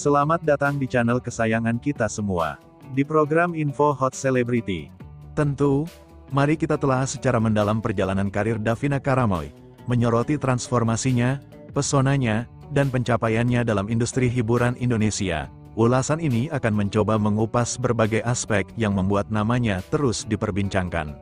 Selamat datang di channel kesayangan kita semua. Di program Info Hot Celebrity. Tentu, mari kita telah secara mendalam perjalanan karir Davina Karamoy, menyoroti transformasinya, pesonanya, dan pencapaiannya dalam industri hiburan Indonesia. Ulasan ini akan mencoba mengupas berbagai aspek yang membuat namanya terus diperbincangkan.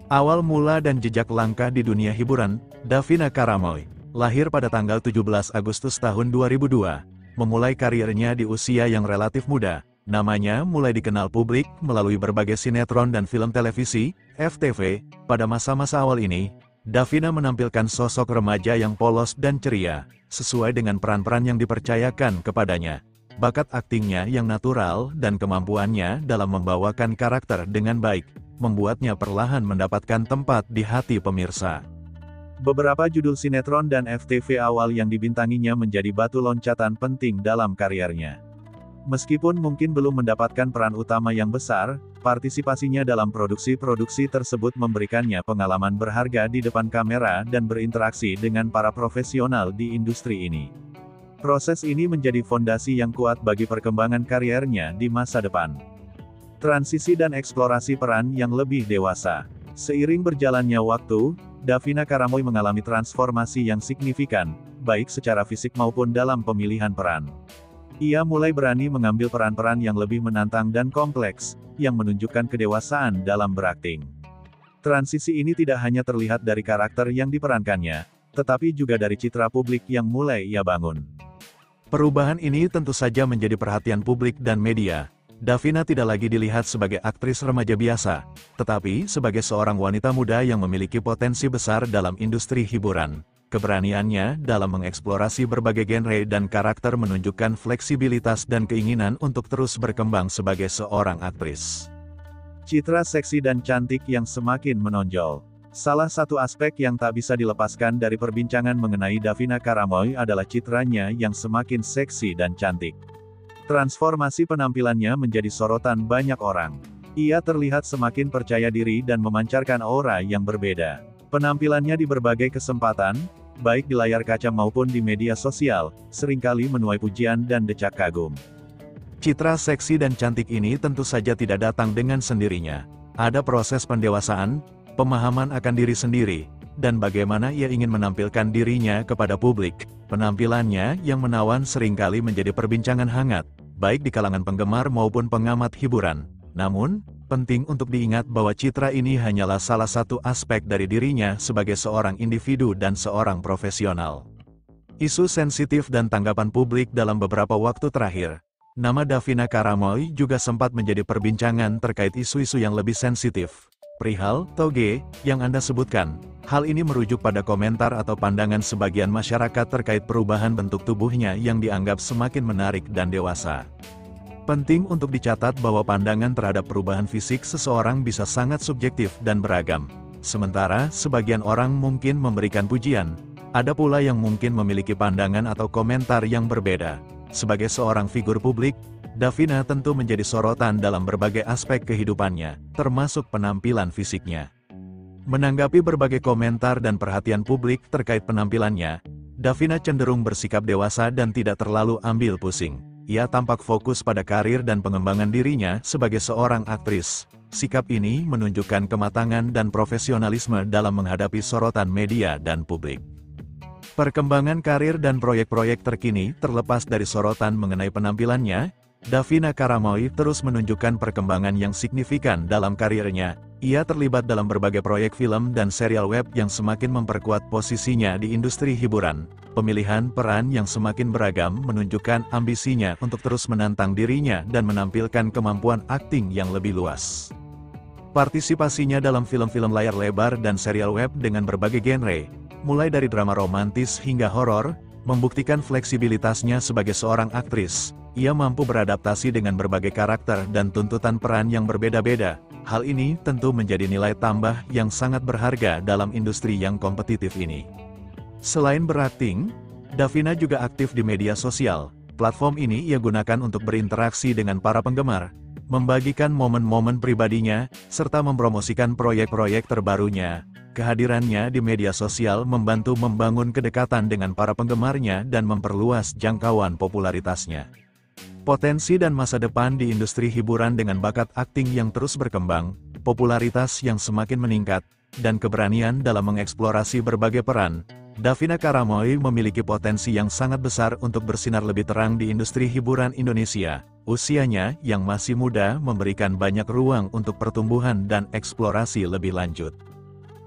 Awal mula dan jejak langkah di dunia hiburan, Davina Karamoy lahir pada tanggal 17 Agustus tahun 2002, memulai karirnya di usia yang relatif muda. Namanya mulai dikenal publik melalui berbagai sinetron dan film televisi, FTV. Pada masa-masa awal ini, Davina menampilkan sosok remaja yang polos dan ceria, sesuai dengan peran-peran yang dipercayakan kepadanya. Bakat aktingnya yang natural dan kemampuannya dalam membawakan karakter dengan baik, membuatnya perlahan mendapatkan tempat di hati pemirsa. Beberapa judul sinetron dan FTV awal yang dibintanginya menjadi batu loncatan penting dalam karirnya. Meskipun mungkin belum mendapatkan peran utama yang besar, partisipasinya dalam produksi-produksi tersebut memberikannya pengalaman berharga di depan kamera dan berinteraksi dengan para profesional di industri ini. Proses ini menjadi fondasi yang kuat bagi perkembangan kariernya di masa depan. Transisi dan eksplorasi peran yang lebih dewasa. Seiring berjalannya waktu, Davina Karamoy mengalami transformasi yang signifikan, baik secara fisik maupun dalam pemilihan peran. Ia mulai berani mengambil peran-peran yang lebih menantang dan kompleks, yang menunjukkan kedewasaan dalam berakting. Transisi ini tidak hanya terlihat dari karakter yang diperankannya, tetapi juga dari citra publik yang mulai ia bangun. Perubahan ini tentu saja menjadi perhatian publik dan media. Davina tidak lagi dilihat sebagai aktris remaja biasa, tetapi sebagai seorang wanita muda yang memiliki potensi besar dalam industri hiburan. Keberaniannya dalam mengeksplorasi berbagai genre dan karakter menunjukkan fleksibilitas dan keinginan untuk terus berkembang sebagai seorang aktris. Citra seksi dan cantik yang semakin menonjol. Salah satu aspek yang tak bisa dilepaskan dari perbincangan mengenai Davina Karamoy adalah citranya yang semakin seksi dan cantik. Transformasi penampilannya menjadi sorotan banyak orang. Ia terlihat semakin percaya diri dan memancarkan aura yang berbeda. Penampilannya di berbagai kesempatan, baik di layar kaca maupun di media sosial, seringkali menuai pujian dan decak kagum. Citra seksi dan cantik ini tentu saja tidak datang dengan sendirinya. Ada proses pendewasaan, pemahaman akan diri sendiri, dan bagaimana ia ingin menampilkan dirinya kepada publik. Penampilannya yang menawan seringkali menjadi perbincangan hangat, baik di kalangan penggemar maupun pengamat hiburan. Namun, penting untuk diingat bahwa citra ini hanyalah salah satu aspek dari dirinya sebagai seorang individu dan seorang profesional. Isu sensitif dan tanggapan publik dalam beberapa waktu terakhir. Nama Davina Karamoy juga sempat menjadi perbincangan terkait isu-isu yang lebih sensitif. Perihal toge yang Anda sebutkan, hal ini merujuk pada komentar atau pandangan sebagian masyarakat terkait perubahan bentuk tubuhnya yang dianggap semakin menarik dan dewasa. Penting untuk dicatat bahwa pandangan terhadap perubahan fisik seseorang bisa sangat subjektif dan beragam. Sementara, sebagian orang mungkin memberikan pujian, ada pula yang mungkin memiliki pandangan atau komentar yang berbeda. Sebagai seorang figur publik, Davina tentu menjadi sorotan dalam berbagai aspek kehidupannya, termasuk penampilan fisiknya. Menanggapi berbagai komentar dan perhatian publik terkait penampilannya, Davina cenderung bersikap dewasa dan tidak terlalu ambil pusing. Ia tampak fokus pada karir dan pengembangan dirinya sebagai seorang aktris. Sikap ini menunjukkan kematangan dan profesionalisme dalam menghadapi sorotan media dan publik. Perkembangan karir dan proyek-proyek terkini terlepas dari sorotan mengenai penampilannya, Davina Karamoy terus menunjukkan perkembangan yang signifikan dalam karirnya. Ia terlibat dalam berbagai proyek film dan serial web yang semakin memperkuat posisinya di industri hiburan. Pemilihan peran yang semakin beragam menunjukkan ambisinya untuk terus menantang dirinya dan menampilkan kemampuan akting yang lebih luas. Partisipasinya dalam film-film layar lebar dan serial web dengan berbagai genre, mulai dari drama romantis hingga horor, membuktikan fleksibilitasnya sebagai seorang aktris. Ia mampu beradaptasi dengan berbagai karakter dan tuntutan peran yang berbeda-beda. Hal ini tentu menjadi nilai tambah yang sangat berharga dalam industri yang kompetitif ini. Selain berakting, Davina juga aktif di media sosial. Platform ini ia gunakan untuk berinteraksi dengan para penggemar, membagikan momen-momen pribadinya, serta mempromosikan proyek-proyek terbarunya. Kehadirannya di media sosial membantu membangun kedekatan dengan para penggemarnya dan memperluas jangkauan popularitasnya. Potensi dan masa depan di industri hiburan dengan bakat akting yang terus berkembang, popularitas yang semakin meningkat, dan keberanian dalam mengeksplorasi berbagai peran, Davina Karamoy memiliki potensi yang sangat besar untuk bersinar lebih terang di industri hiburan Indonesia. Usianya yang masih muda memberikan banyak ruang untuk pertumbuhan dan eksplorasi lebih lanjut.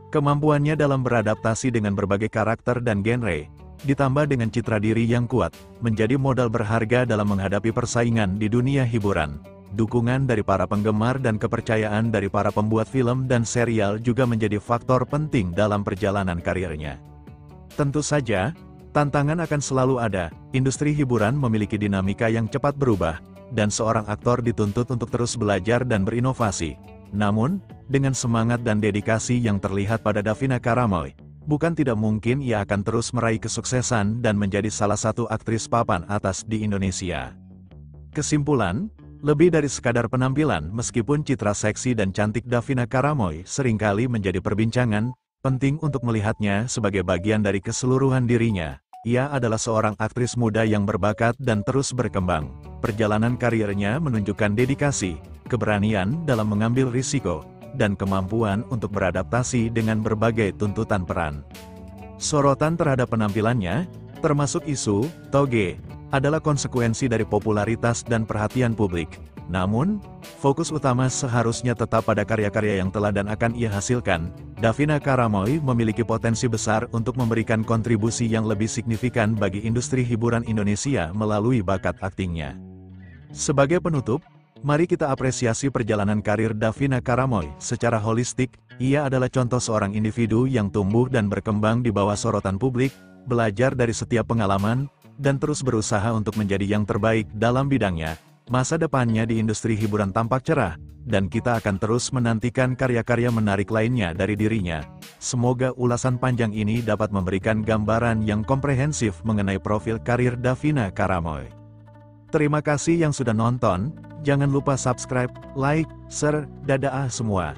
Kemampuannya dalam beradaptasi dengan berbagai karakter dan genre, ditambah dengan citra diri yang kuat, menjadi modal berharga dalam menghadapi persaingan di dunia hiburan. Dukungan dari para penggemar dan kepercayaan dari para pembuat film dan serial juga menjadi faktor penting dalam perjalanan karirnya. Tentu saja, tantangan akan selalu ada. Industri hiburan memiliki dinamika yang cepat berubah, dan seorang aktor dituntut untuk terus belajar dan berinovasi. Namun, dengan semangat dan dedikasi yang terlihat pada Davina Karamoy, bukan tidak mungkin ia akan terus meraih kesuksesan dan menjadi salah satu aktris papan atas di Indonesia. Kesimpulan, lebih dari sekadar penampilan, meskipun citra seksi dan cantik Davina Karamoy seringkali menjadi perbincangan, penting untuk melihatnya sebagai bagian dari keseluruhan dirinya. Ia adalah seorang aktris muda yang berbakat dan terus berkembang. Perjalanan karirnya menunjukkan dedikasi, keberanian dalam mengambil risiko, dan kemampuan untuk beradaptasi dengan berbagai tuntutan peran. Sorotan terhadap penampilannya, termasuk isu toge, adalah konsekuensi dari popularitas dan perhatian publik. Namun, fokus utama seharusnya tetap pada karya-karya yang telah dan akan ia hasilkan. Davina Karamoy memiliki potensi besar untuk memberikan kontribusi yang lebih signifikan bagi industri hiburan Indonesia melalui bakat aktingnya. Sebagai penutup, mari kita apresiasi perjalanan karir Davina Karamoy secara holistik. Ia adalah contoh seorang individu yang tumbuh dan berkembang di bawah sorotan publik, belajar dari setiap pengalaman, dan terus berusaha untuk menjadi yang terbaik dalam bidangnya. Masa depannya di industri hiburan tampak cerah, dan kita akan terus menantikan karya-karya menarik lainnya dari dirinya. Semoga ulasan panjang ini dapat memberikan gambaran yang komprehensif mengenai profil karir Davina Karamoy. Terima kasih yang sudah nonton. Jangan lupa subscribe, like, share, dadah semua.